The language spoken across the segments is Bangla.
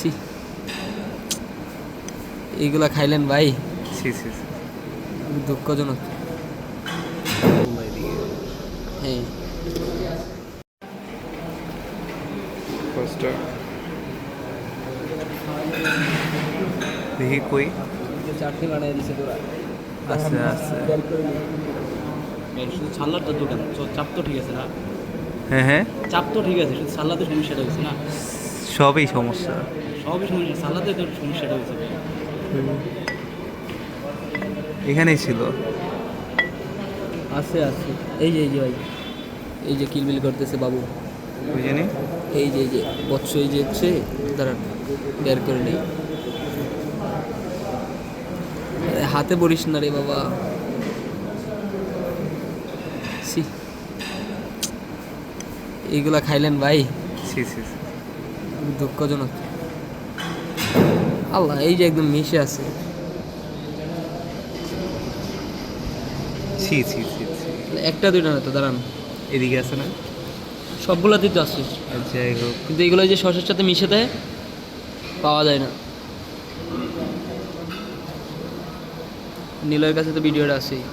সি এইগুলা খাইলেন ভাই? সি সি সি দুঃখজনক। হ্যাঁ ফার্স্টটা দেখি কই। চাটনি বানাই দিছে তোরা। আচ্ছা আচ্ছা শুধু সালাদটা দোকান চাপ তো ঠিক আছে না, হ্যাঁ হ্যাঁ চাপ তো ঠিক আছে, শুধু সালাদের সমস্যাটা হয়েছে না, সবই সমস্যা। সবই সমস্যা, সালাদের তো সমস্যাটা হয়েছে। এখানেই ছিল। আছে আছে এই যে ভাই, এই যে কিলবিল করতেছে বাবু, বুঝিনি। এই যে বৎস, এই যে হচ্ছে দাঁড়ান বের করে নেই। হাতে পড়িস না রে বাবা। সি এইগুলা খাইলেন ভাই? সি সি সি দুঃখজনক। আল্লাহ, এই যে একদম মিশে আছে। সি সি সি সি একটা দুইটা না তো, দাঁড়ান এদিকে আছে না? সবগুলাতেই তো আছে, যাই হোক, কিন্তু এগুলো যে শসার সাথে মিশে দেয় পাওয়া যায় না। নীলয়ের কাছে তো ভিডিওটা আছেই।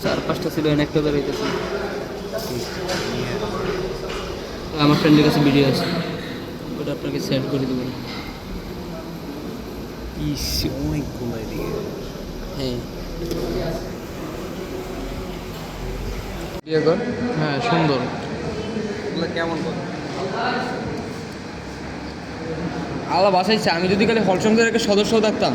চার পাঁচটা ছিল, এনে একটা বেরোইতেছে। আমার ফ্রেন্ডের কাছে ভিডিও আছে, ওটা আপনাকে সেন্ড করে দেবেন। ইস অনেকগুলো এদিকে। হ্যাঁ ভিডিও কর। হ্যাঁ সুন্দর। কেমন কর আল্লাহ বাসাইছে। আমি যদি খালি হলসংখ্যার একটা সদস্য থাকতাম